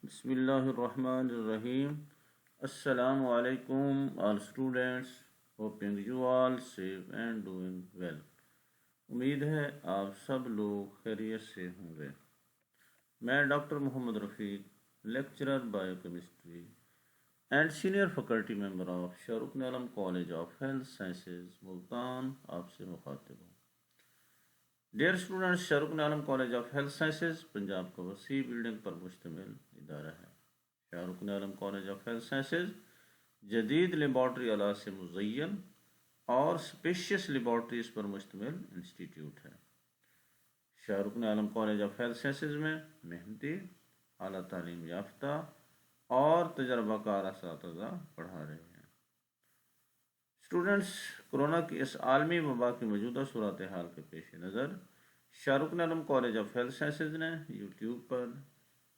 Bismillahirrahmanirrahim. Assalamu alaikum all students. Hoping you all safe and doing well. उम्मीद है आप सब लोग खैरियत से होंगे। मैं doctor Mohammad Rafiq lecturer biochemistry and senior faculty member of Shahrukh Alam college of health sciences Multan आपसे मुखातिब हूँ। Dear students, Shahrukh Alam college of health sciences Punjab का वसी बिल्डिंग पर मुश्तमिल इदारा है। Shahrukh Alam college of health sciences जदीद लेबॉर्ट्री आला से मुज़य्यन और स्पेशियस लेबॉर्ट्रीज़ पर मुश्तमिल इंस्टीट्यूट है। Shahrukh Alam college of health sciences में मेहनती, आला तालीम याफ्ता और तजर्बाकार असातिज़ा पढ़ा रहे हैं। स्टूडेंट्स, कोरोना की इस आलमी वबा की मौजूदा सूरत हाल के पेश नज़र Shahrukh Alam college of health sciences ने यूट्यूब पर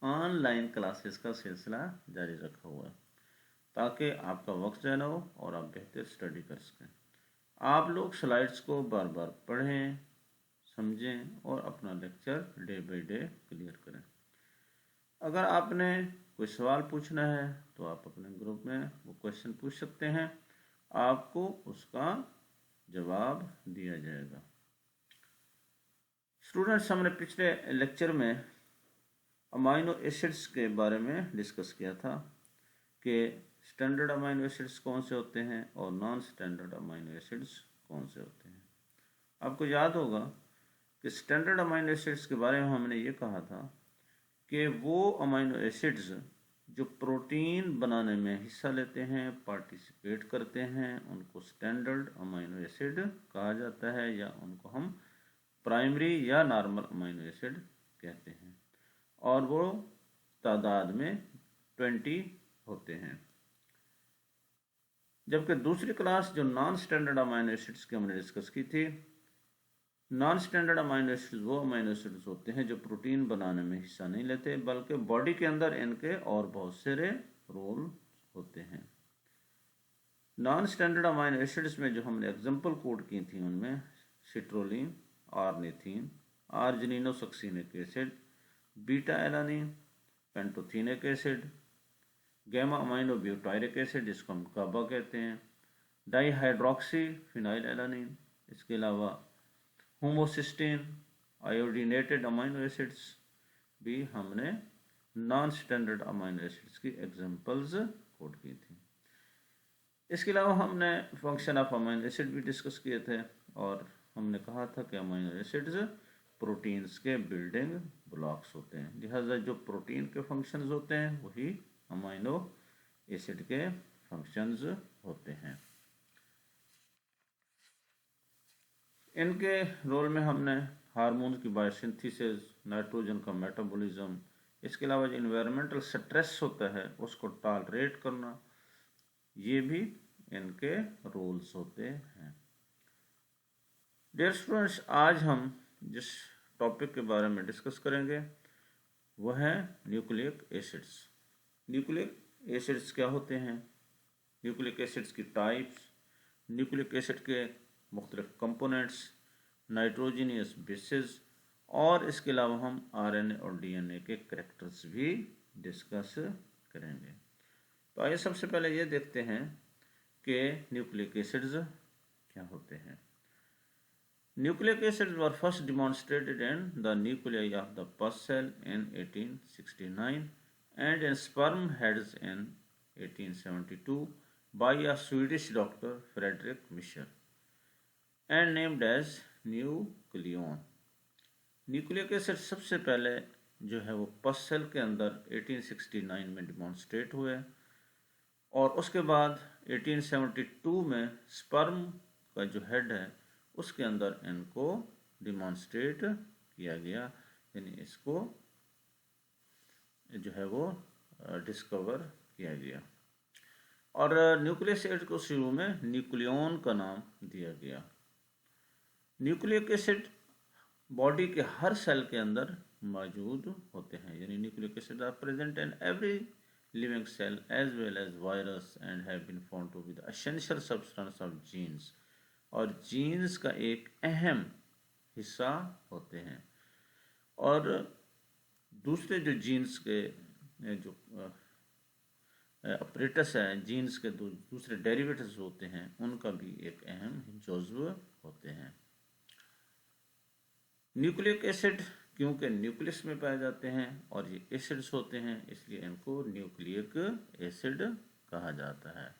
ऑनलाइन क्लासेस का सिलसिला जारी रखा हुआ है ताकि आपका वक्त ज़ाया न हो और आप बेहतर स्टडी कर सकें। आप लोग स्लाइड्स को बार बार पढ़ें, समझें और अपना lecture day by day clear करें। अगर आपने कोई सवाल पूछना है तो आप अपने ग्रुप में वो क्वेश्चन पूछ सकते हैं, आपको उसका जवाब दिया जाएगा। स्टूडेंट्स, हमने पिछले लेक्चर में अमाइनो एसिड्स के बारे में डिस्कस किया था कि स्टैंडर्ड अमाइनो एसिड्स कौन से होते हैं और नॉन स्टैंडर्ड अमाइनो एसिड्स कौन से होते हैं। आपको याद होगा कि स्टैंडर्ड अमाइनो एसिड्स के बारे में हमने ये कहा था कि वो अमाइनो एसिड्स जो प्रोटीन बनाने में हिस्सा लेते हैं, पार्टिसिपेट करते हैं, उनको स्टैंडर्ड अमाइनो एसिड कहा जाता है या उनको हम प्राइमरी या नॉर्मल अमाइनो एसिड कहते हैं और वो तादाद में 20 होते हैं। जबकि दूसरी क्लास जो नॉन स्टैंडर्ड अमाइनो एसिड्स की हमने डिस्कस की थी, नॉन स्टैंडर्ड अमाइनो एसिड्स वो अमाइनो एसिड्स होते हैं जो प्रोटीन बनाने में हिस्सा नहीं लेते बल्कि बॉडी के अंदर इनके और बहुत सारे रोल होते हैं। नॉन स्टैंडर्ड अमाइनो एसिड्स में जो हमने एग्जांपल कोड की थी उनमें citrulline, ornithine, argininosuccinic acid, beta alanine, pantothenic acid, gamma amino butyric acid जिसको हम गाबा कहते हैं, डाईहाइड्रोक्सी फिनाइल एलानिन, इसके अलावा होमोसिस्टीन, आयोडीनेटेड अमाइनो एसिड्स भी हमने नॉन स्टैंडर्ड अमाइनो एसिड्स की एग्जांपल्स कोड की थी। इसके अलावा हमने फंक्शन ऑफ अमाइनो एसिड भी डिस्कस किए थे और हमने कहा था कि अमाइनो एसिड्स प्रोटीन्स के बिल्डिंग ब्लॉक्स होते हैं, लिहाजा जो प्रोटीन के फंक्शंस होते हैं वही अमाइनो एसिड के फंक्शंस होते हैं। इनके रोल में हमने हार्मोन की बायोसिंथेसिस, नाइट्रोजन का मेटाबॉलिज्म, इसके अलावा जो इन्वायरमेंटल स्ट्रेस होता है उसको टॉलरेट करना, ये भी इनके रोल्स होते हैं। डियर स्टूडेंट्स, आज हम जिस टॉपिक के बारे में डिस्कस करेंगे वह है न्यूक्लिक एसिड्स। न्यूक्लिक एसिड्स क्या होते हैं, न्यूक्लिक एसिड्स की टाइप्स, न्यूक्लिक एसिड के मुख्तलिफ कंपोनेंट्स, नाइट्रोजनियस बेसिस और इसके अलावा हम आरएनए और डीएनए के करैक्टर्स भी डिस्कस करेंगे। तो आइए सबसे पहले ये देखते हैं कि न्यूक्लिक एसिड्स क्या होते हैं। Nucleic acids were first demonstrated in the nuclei of the pus cell in 1869 and in sperm heads in 1872 by a Swedish doctor Frederick Mischer and named as nucleon. Nucleic acid सबसे पहले जो है वो पस cell के अंदर 1869 में demonstrate हुए और उसके बाद 1872 में स्पर्म का जो हेड है उसके अंदर इनको डिमॉन्स्ट्रेट किया गया, यानी इसको जो है वो डिस्कवर किया गया और न्यूक्लिक एसिड को शुरू में न्यूक्लियन का नाम दिया गया। न्यूक्लिक एसिड बॉडी के हर सेल के अंदर मौजूद होते हैं, यानी nucleic acid are present in every living cell as well as virus and have been found to be the essential substance of genes, और जीन्स का एक अहम हिस्सा होते हैं। और दूसरे जो जीन्स के जो अपरेटस है, जीन्स के दूसरे डेरिवेटिव्स होते हैं, उनका भी एक अहम जुज़्व होते हैं। न्यूक्लिक एसिड क्योंकि न्यूक्लियस में पाए जाते हैं और ये एसिड्स होते हैं, इसलिए इनको न्यूक्लिक एसिड कहा जाता है।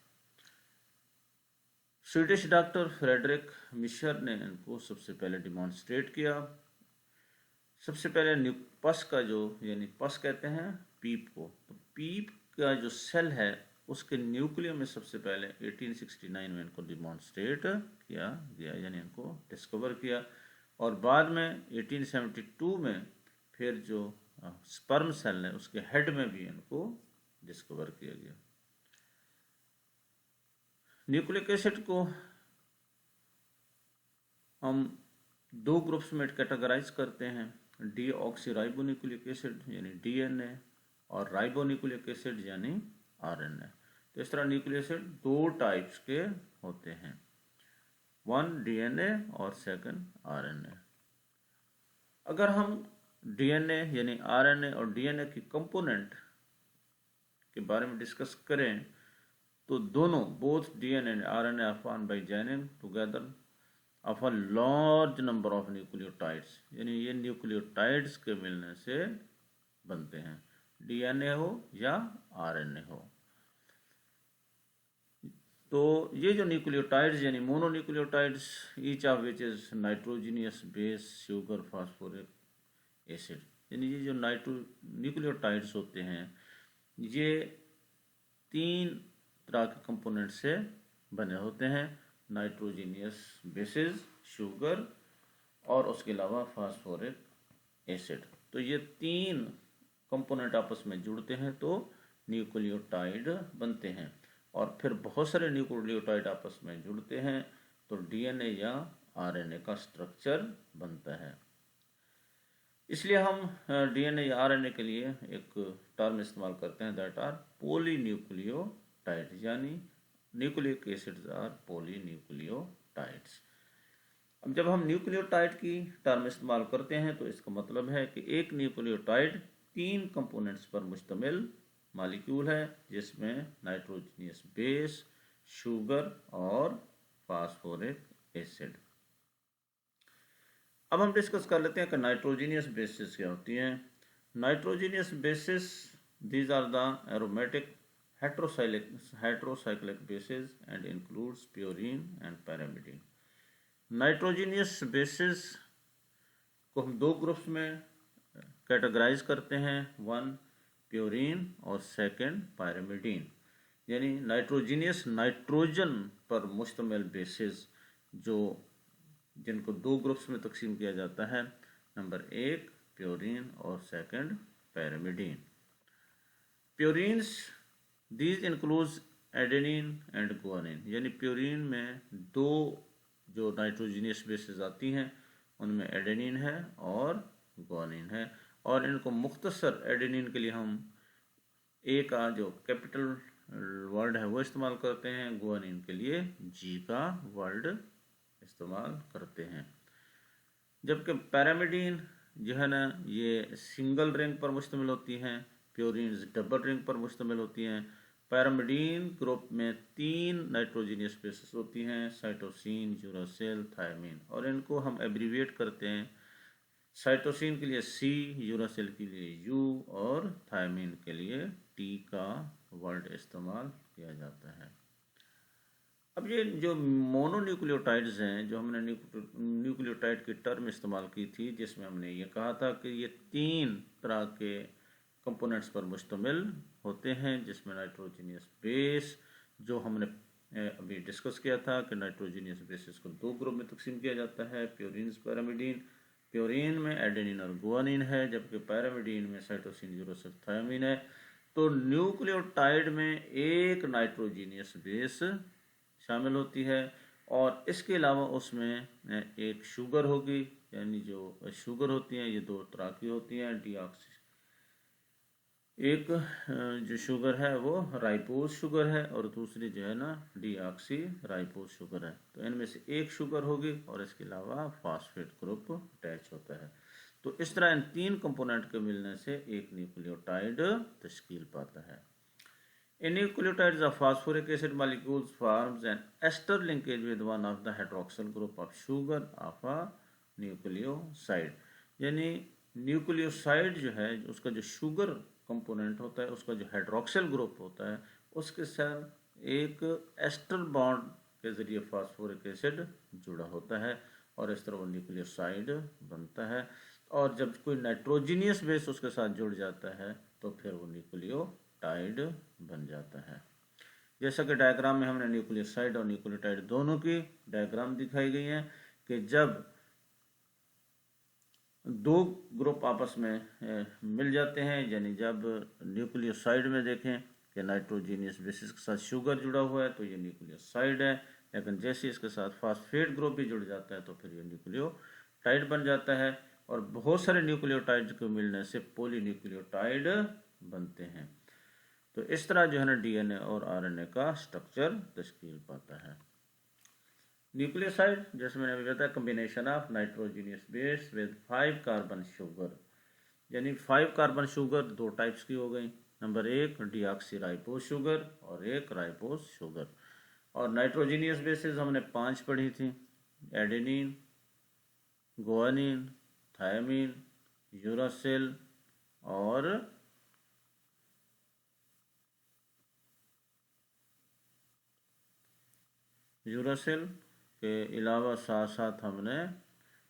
स्वीडिश डॉक्टर फ्रेडरिक मिशर ने इनको सबसे पहले डिमॉन्स्ट्रेट किया। सबसे पहले पस का जो, यानी पस कहते हैं पीप को, तो पीप का जो सेल है उसके न्यूक्लियस में सबसे पहले 1869 में इनको डिमॉन्स्ट्रेट किया गया, यानी इनको डिस्कवर किया। और बाद में 1872 में फिर जो स्पर्म सेल है उसके हेड में भी इनको डिस्कवर किया गया। न्यूक्लिक एसिड को हम दो ग्रुप्स में कैटेगराइज करते हैं, डीऑक्सीराइबोन्यूक्लिक एसिड यानी डीएनए और राइबोन्यूक्लिक एसिड यानी आरएनए। तो इस तरह न्यूक्लिक एसिड दो टाइप्स के होते हैं, वन डीएनए और सेकंड आरएनए। अगर हम डीएनए यानी आरएनए और डीएनए की कंपोनेंट के बारे में डिस्कस करें तो दोनों both DNA and RNA are formed by joining together of a large number of nucleotides, यानी ये न्यूक्लियोटाइड्स के मिलने से बनते हैं, डीएनए हो या आरएनए हो। तो ये जो न्यूक्लियोटाइड्स यानी mononucleotides, each of which is nitrogenous base sugar phosphoric acid, यानी ये जो न्यूक्लियोटाइड्स होते हैं ये 3 तरह के कंपोनेंट से बने होते हैं, नाइट्रोजिनियस बेसिस, शुगर और उसके अलावा फास्फोरिक एसिड। तो ये 3 कंपोनेंट आपस में जुड़ते हैं तो न्यूक्लियोटाइड बनते हैं, और फिर बहुत सारे न्यूक्लियोटाइड आपस में जुड़ते हैं तो डीएनए या आरएनए का स्ट्रक्चर बनता है। इसलिए हम डीएनए या आरएनए के लिए एक टर्म इस्तेमाल करते हैं, दैट आर पॉलीन्यूक्लियोटाइड, यानी न्यूक्लिक एसिड्स आर पॉलीन्यूक्लियोटाइड्स। अब जब हम न्यूक्लियोटाइड की टर्म इस्तेमाल करते हैं तो इसका मतलब है कि एक न्यूक्लियोटाइड 3 कंपोनेंट्स पर मुश्तमिल मॉलिक्यूल है, जिसमें नाइट्रोजनियस बेस, शुगर और फास्फोरिक एसिड। अब हम डिस्कस कर लेते हैं कि नाइट्रोजनियस बेसिस क्या होती हैं। Nitrogenous bases, these are the aromatic heterocyclic bases and includes purine and pyrimidine. Nitrogenous bases को हम 2 ग्रुप्स में कैटेगराइज करते हैं, वन प्योरीन और सेकंड पायरिमिडीन, यानी नाइट्रोजनियस नाइट्रोजन पर मुश्तमिल बेसिस जो जिनको 2 ग्रुप्स में तकसीम किया जाता है, नंबर 1 प्योरीन और second pyrimidine. Purines these includes adenine and guanine, यानी प्योरीन में 2 जो नाइट्रोजनियस बेसिस आती हैं उनमें एडेनिन है और गुआनिन है, और इनको मुख्तसर एडेनिन के लिए हम ए का जो कैपिटल वर्ड है वो इस्तेमाल करते हैं, गुआनिन के लिए जी का वर्ड इस्तेमाल करते हैं। जबकि पैरामिडीन जो है ना ये सिंगल रिंग पर मुश्तमिल होती हैं, प्योरीन्स डबल रिंग पर मुश्तमिल होती हैं। पैरामिडीन ग्रुप में 3 नाइट्रोजनियस बेसिस होती हैं, साइटोसिन, यूरासिल, थायमीन, और इनको हम एब्रीविएट करते हैं, साइटोसिन के लिए सी, यूरासिल के लिए यू और थायमीन के लिए टी का वर्ड इस्तेमाल किया जाता है। अब ये जो मोनोन्यूक्लियोटाइड्स हैं, जो हमने न्यूक्लियोटाइड की टर्म इस्तेमाल की थी, जिसमें हमने ये कहा था कि ये 3 तरह के कंपोनेंट्स पर मुश्तमिल होते हैं, जिसमें नाइट्रोजनियस बेस जो हमने अभी डिस्कस किया था कि नाइट्रोजनियस बेसिस को 2 ग्रुप में तकसीम किया जाता है, प्योरीन्स, पैरामिडीन। प्योरीन में एडेनिन और गुआनिन है, जबकि पैरामिडीन में साइटोसिन, यूरासिल, थायमीन है। तो न्यूक्लियोटाइड में एक नाइट्रोजनियस बेस शामिल होती है, और इसके अलावा उसमें एक शुगर होगी, यानी जो शुगर होती हैं ये 2 तरह की होती हैं, डीऑक्सी, एक जो शुगर है वो राइबोज शुगर है और दूसरी जो है ना डीऑक्सी राइबोज शुगर है। तो इनमें से एक शुगर होगी और इसके अलावा फास्फेट ग्रुप अटैच होता है। तो इस तरह इन तीन कंपोनेंट के मिलने से एक न्यूक्लियोटाइड तश्कील पाता है। In nucleotides of phosphoric acid molecules forms an ester linkage with one of the hydroxyl group of sugar of a nucleoside। यानी न्यूक्लियोसाइड जो है उसका जो शुगर कंपोनेंट होता है, उसका जो हाइड्रोक्सिल ग्रुप होता है, उसके साथ एक एस्टर बॉन्ड के ज़रिए फास्फोरिक एसिड जुड़ा होता है और इस तरह वो न्यूक्लियोसाइड बनता है। और जब कोई नाइट्रोजीनियस बेस उसके साथ जुड़ जाता है तो फिर वो न्यूक्लियोटाइड बन जाता है। जैसा कि डायग्राम में हमने न्यूक्लियोसाइड और न्यूक्लियोटाइड दोनों की डायग्राम दिखाई गई है कि जब दो ग्रुप आपस में मिल जाते हैं, यानी जब न्यूक्लियोसाइड में देखें कि नाइट्रोजीनियस बेसिस के साथ शुगर जुड़ा हुआ है तो ये न्यूक्लियोसाइड है, लेकिन जैसे इसके साथ फास्फेट ग्रुप भी जुड़ जाता है तो फिर ये न्यूक्लियोटाइड बन जाता है। और बहुत सारे न्यूक्लियोटाइड को मिलने से पॉलीन्यूक्लियोटाइड बनते हैं। तो इस तरह जो है ना डीएनए और आरएनए का स्ट्रक्चर तश्कील पाता है। न्यूक्लियोसाइड जैसे मैंने अभी बताया combination of nitrogenous base with 5 carbon sugar, यानी 5 कार्बन शुगर दो टाइप्स की हो गई। नंबर 1 डीऑक्सी राइबोस शुगर और एक राइबोस शुगर। और नाइट्रोजीनियस बेसिस हमने 5 पढ़ी थी, एडेनिन, गुआनिन, थायमिन, यूरासिल और यूरासिल के अलावा साथ साथ हमने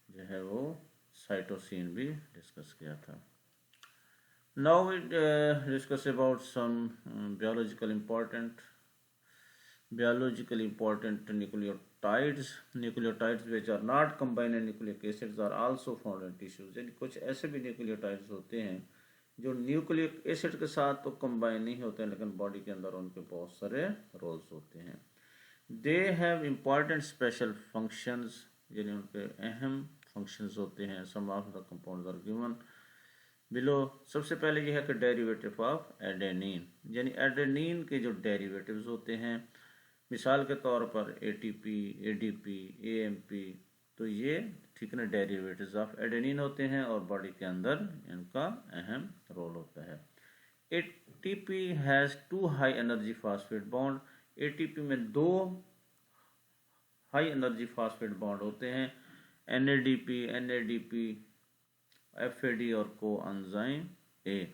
जो है वो साइटोसिन भी डिस्कस किया था। Now we discuss about some biologically important nucleotides which are not combined in nucleic acids are also found in tissues। यानी कुछ ऐसे भी न्यूक्लियोटाइड्स होते हैं जो न्यूक्लिक एसिड के साथ तो कंबाइन नहीं होते हैं, लेकिन बॉडी के अंदर उनके बहुत सारे रोल्स होते हैं। They have important special functions, यानी उनके अहम फंक्शंस होते हैं। Some of the compounds are given below. सबसे पहले यह है कि डेरिवेटिव ऑफ एडेनिन, यानी एडेनिन के जो डेरिवेटिव्स होते हैं, मिसाल के तौर पर एटीपी, एडीपी, एएमपी, तो ये ठीक ना डेरिवेटिव्स ऑफ एडेनिन होते हैं और बॉडी के अंदर इनका अहम रोल होता है। ATP has 2 high energy phosphate bond. ATP में 2 हाई एनर्जी फास्फेट बॉन्ड होते हैं, एनएडीपी, एनएडीपी, एफएडी और को एंजाइम ए।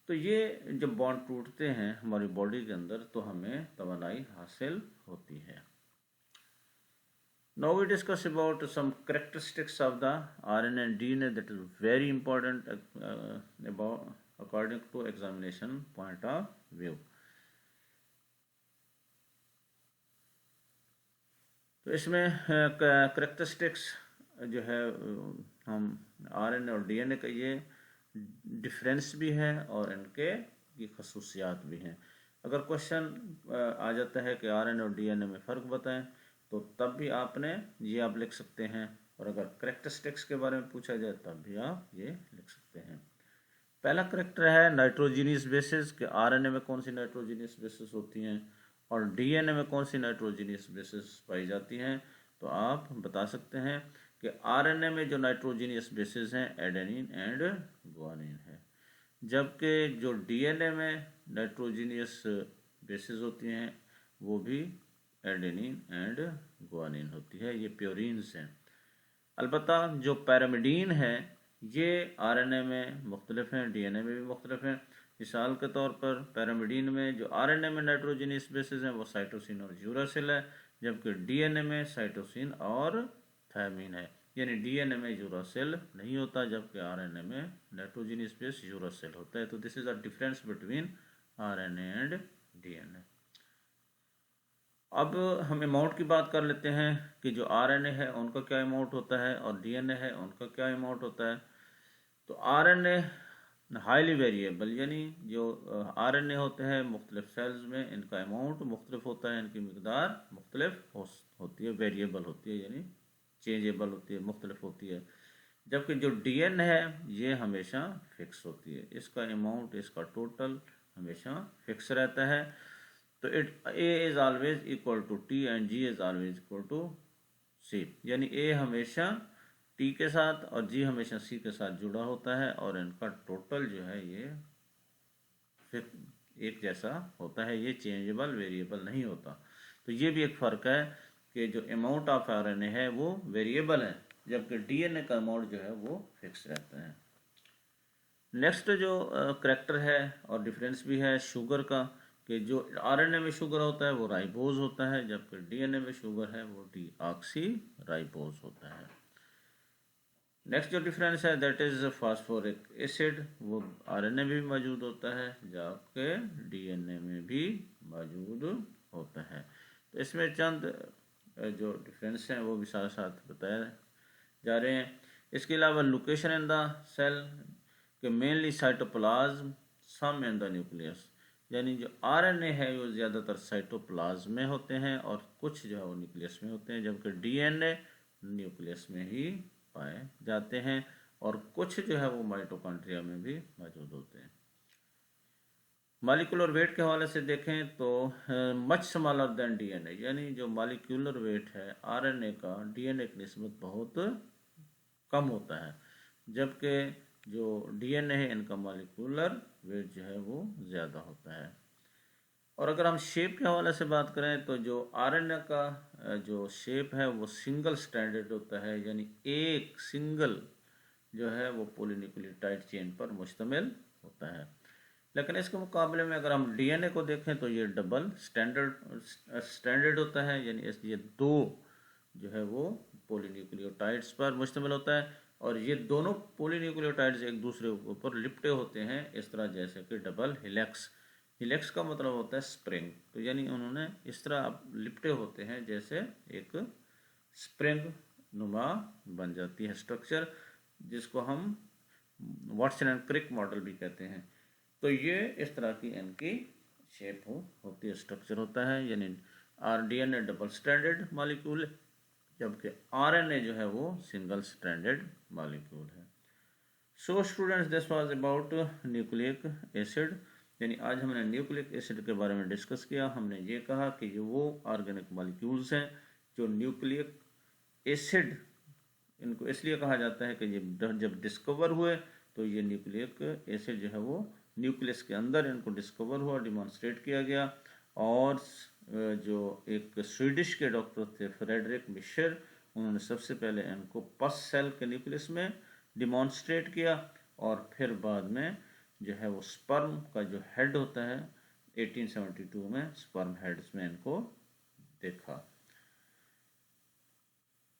तो ये जब बॉन्ड टूटते हैं हमारी बॉडी के अंदर तो हमें तवानाई हासिल होती है। Now we discuss about some characteristics of the RNA and DNA that is very important about according to examination point of view। तो इसमें करेक्टरिस्टिक्स जो है हम आरएनए और डीएनए का ये डिफरेंस भी है और इनके ये खसूसियात भी हैं। अगर क्वेश्चन आ जाता है कि आरएनए और डीएनए में फ़र्क बताएं तो तब भी आपने ये आप लिख सकते हैं, और अगर करेक्टरिस्टिक्स के बारे में पूछा जाए तब भी आप ये लिख सकते हैं। पहला करेक्टर है नाइट्रोजीनियस बेसिस, कि आरएनए में कौन सी नाइट्रोजीनियस बेसिस होती हैं और डीएनए में कौन सी नाइट्रोजीनियस बेसिस पाई जाती हैं। तो आप बता सकते हैं कि आरएनए में जो नाइट्रोजीनियस बेसिस हैं एडेनिन एंड गुआनिन है, जबकि जो डीएनए में नाइट्रोजीनियस बेसिस होती हैं वो भी एडेनिन एंड गुआनिन होती है, ये प्योरीन्स हैं। अलबत्ता जो पैरामिडीन है ये आरएनए में मुख्तलिफ हैं, डीएनए में भी मुख्तलिफ हैं। मिसाल के तौर पर पैरामिडीन में जो आरएनए में नाइट्रोजीनियस बेसिस हैं वो साइटोसिन और यूरासिल है, जबकि डीएनए में साइटोसिन और थायमिन है। यानी डीएनए में यूरासिल नहीं होता जबकि आरएनए में नाइट्रोजीनियस बेस यूरासिल होता है। तो this is the difference between RNA and DNA. अब हम अमाउंट की बात कर लेते हैं कि जो आरएनए है उनका क्या अमाउंट होता है और डीएनए है उनका क्या अमाउंट होता है। तो आरएनए हाईली वेरिएबल, यानी जो आरएनए होते हैं मुख्तलिफ सेल्स में इनका अमाउंट मुख्तलिफ होता है, इनकी मिकदार मुख्तलिफ होती है, वेरिएबल होती है, यानी चेंजेबल होती है, मुख्तलिफ होती है। जबकि जो डीएनए है ये हमेशा फिक्स होती है, इसका अमाउंट, इसका टोटल हमेशा फिक्स रहता है। तो A is always equal to T and G is always equal to C, यानी A हमेशा टी के साथ और जी हमेशा सी के साथ जुड़ा होता है और इनका टोटल जो है ये फिर एक जैसा होता है, ये चेंजेबल वेरिएबल नहीं होता। तो ये भी एक फ़र्क है कि जो अमाउंट ऑफ आरएनए है वो वेरिएबल है, जबकि डीएनए का अमाउंट जो है वो फिक्स रहता है। नेक्स्ट जो करैक्टर है और डिफरेंस भी है शुगर का, कि जो आरएनए में शुगर होता है वो राइबोज होता है, जबकि डीएनए में शुगर है वो डीऑक्सी राइबोज होता है। नेक्स्ट जो डिफरेंस है दैट इज फास्फोरिक एसिड, वो आरएनए में भी मौजूद होता है जबकि डीएनए में भी मौजूद होता है। तो इसमें चंद जो डिफरेंस हैं वो भी साथ साथ बताए जा रहे हैं। इसके अलावा लोकेशन इन द सेल के mainly cytoplasm, some in the nucleus, यानी जो आरएनए है वो ज़्यादातर साइटोप्लाज्म में होते हैं और कुछ जो है वो न्यूक्लियस में होते हैं, जबकि डीएनए न्यूक्लियस में ही पाए जाते हैं और कुछ जो है वो माइटोकॉन्ड्रिया में भी मौजूद होते हैं। मॉलिक्यूलर वेट के हवाले से देखें तो मच स्मॉलर देन डीएनए, यानी जो मॉलिक्यूलर वेट है आरएनए का डीएनए की निस्बत बहुत कम होता है, जबकि जो डीएनए है इनका मॉलिक्यूलर वेट जो है वो ज़्यादा होता है। और अगर हम शेप के हवाले से बात करें तो जो आरएनए का जो शेप है वो सिंगल स्ट्रैंडेड होता है, यानी एक सिंगल जो है वो पॉलीन्यूक्लियोटाइड चेन पर मुश्तमिल होता है। लेकिन इसके मुकाबले में अगर हम डीएनए को देखें तो ये डबल स्टैंडर्ड होता है, यानी ये दो जो है वो पॉलीन्यूक्लियोटाइड्स पर मुश्तमिल होता है और ये दोनों पॉलीन्यूक्लियोटाइड्स एक दूसरे के ऊपर लिपटे होते हैं इस तरह, जैसे कि डबल हिलेक्स। हिलेक्स का मतलब होता है स्प्रिंग, तो यानी उन्होंने इस तरह लिपटे होते हैं जैसे एक स्प्रिंग नुमा बन जाती है स्ट्रक्चर, जिसको हम वाटसन एंड क्रिक मॉडल भी कहते हैं। तो ये इस तरह की इनकी शेप होती है, स्ट्रक्चर होता है, यानी डीएनए डबल स्ट्रैंडेड मॉलिक्यूल, जबकि आरएनए जो है वो सिंगल स्ट्रैंडेड मॉलिक्यूल है। So students, this was about nucleic acid, यानी आज हमने न्यूक्लिक एसिड के बारे में डिस्कस किया। हमने ये कहा कि ये वो ऑर्गेनिक मॉलिक्यूल्स हैं जो न्यूक्लिक एसिड, इनको इसलिए कहा जाता है कि ये जब डिस्कवर हुए तो ये न्यूक्लिक एसिड जो है वो न्यूक्लियस के अंदर इनको डिस्कवर हुआ, डिमॉन्स्ट्रेट किया गया। और जो एक स्वीडिश के डॉक्टर थे फ्रेडरिक मिशर, उन्होंने सबसे पहले इनको पस सेल के न्यूक्लियस में डिमॉन्स्ट्रेट किया और फिर बाद में जो है वो स्पर्म का जो हेड होता है 1872 में स्पर्म हेड्स में इनको देखा।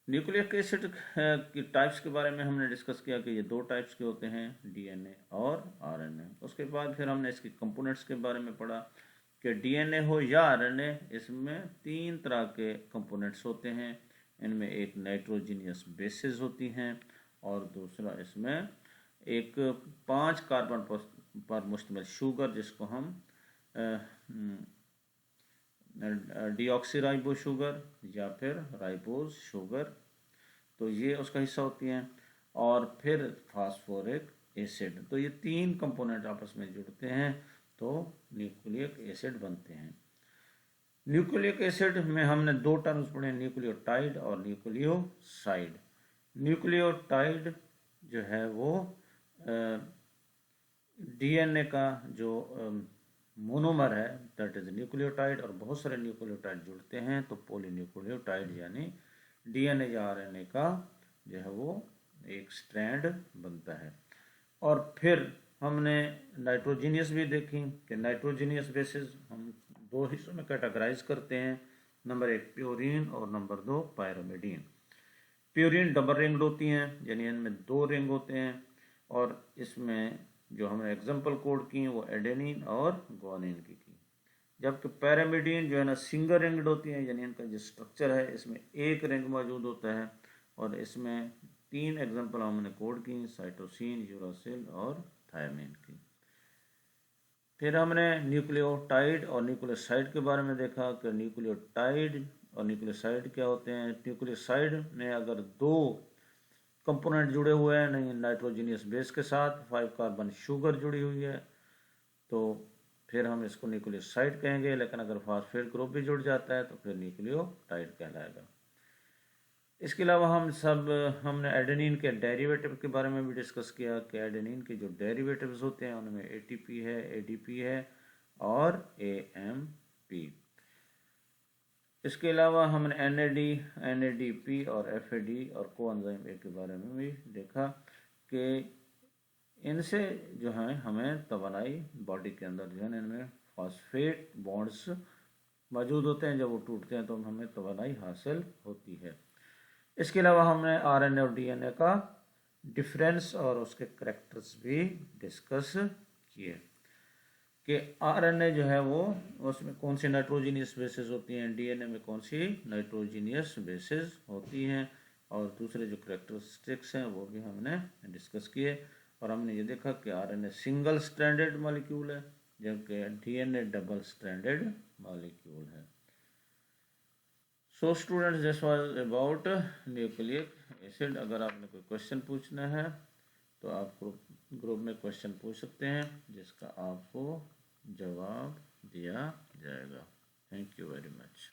न्यूक्लिक एसिड की टाइप्स के बारे में हमने डिस्कस किया कि ये दो टाइप्स के होते हैं, डीएनए और आरएनए। उसके बाद फिर हमने इसकी कंपोनेंट्स के बारे में पढ़ा कि डीएनए हो या आरएनए, इसमें तीन तरह के कंपोनेंट्स होते हैं। इनमें एक नाइट्रोजीनियस बेसिस होती हैं और दूसरा इसमें एक 5 कार्बन पर मुश्तमिल शुगर, जिसको हम डीऑक्सी शुगर या फिर राइबोज शुगर, तो ये उसका हिस्सा होती हैं। और फिर फास्फोरिक एसिड, तो ये तीन कंपोनेंट आपस में जुड़ते हैं तो न्यूक्लिक एसिड बनते हैं। न्यूक्लिक एसिड में हमने दो टर्म्स पढ़े, न्यूक्लियोटाइड और न्यूक्लियोसाइड। न्यूक्लियोटाइड जो है वो डीएनए का जो मोनोमर है दैट इज न्यूक्लियोटाइड, और बहुत सारे न्यूक्लियोटाइड जुड़ते हैं तो पॉलीन्यूक्लियोटाइड, यानी डीएनए या आरएनए का जो है वो एक स्ट्रैंड बनता है। और फिर हमने नाइट्रोजीनियस भी देखी कि नाइट्रोजीनियस बेसिस हम दो हिस्सों में कैटेगराइज करते हैं, नंबर 1 प्योरीन और नंबर 2 पायरोमिडीन। प्योरीन डबल रिंग्ड होती हैं, यानी इनमें 2 रिंग होते हैं, और इसमें जो हमने एग्जाम्पल कोड की वो एडेनिन और ग्वानिन की। जबकि पैरामिडीन जो है ना सिंगल रिंग्ड होती है, यानी इनका जो स्ट्रक्चर है इसमें एक रिंग मौजूद होता है, और इसमें 3 एग्जाम्पल हमने कोड की, साइटोसिन, यूरासिल और थायमिन की। फिर हमने न्यूक्लियोटाइड और न्यूक्लियोसाइड के बारे में देखा कि न्यूक्लियोटाइड और न्यूक्लियोसाइड क्या होते हैं। न्यूक्लियोसाइड में अगर 2 कंपोनेंट जुड़े हुए हैं, नहीं नाइट्रोजीनियस बेस के साथ 5 कार्बन शुगर जुड़ी हुई है, तो फिर हम इसको न्यूक्लियोसाइड कहेंगे। लेकिन अगर फास्फेट ग्रुप भी जुड़ जाता है तो फिर न्यूक्लियोटाइड कहलाएगा। इसके अलावा हमने एडेनिन के डेरिवेटिव के बारे में भी डिस्कस किया कि एडेनिन के जो डेरिवेटिव्स होते हैं उनमें एटीपी है, एडीपी है और एएमपी। इसके अलावा हमने एनएडी, एनएडीपी और एफएडी और कोएंजाइम ए के बारे में भी देखा कि इनसे जो है हमें तवानाई बॉडी के अंदर जो है इनमें फॉस्फेट बॉन्ड्स मौजूद होते हैं, जब वो टूटते हैं तो हमें तवानाई हासिल होती है। इसके अलावा हमने आरएनए और डीएनए का डिफरेंस और उसके करैक्टर्स भी डिस्कस किए कि आरएनए जो है वो उसमें कौन सी नाइट्रोजीनियस बेसेस होती हैं, डीएनए में कौन सी नाइट्रोजीनियस बेसेस होती हैं, और दूसरे जो करैक्टरिस्टिक्स हैं वो भी हमने डिस्कस किए। और हमने ये देखा कि आरएनए सिंगल स्ट्रैंडेड मॉलिक्यूल है जबकि डीएनए डबल स्ट्रैंडेड मॉलिक्यूल है। So students, this was about nucleic acid. अगर आपने कोई क्वेश्चन पूछना है तो आप ग्रुप में क्वेश्चन पूछ सकते हैं जिसका आपको जवाब दिया जाएगा। Thank you very much.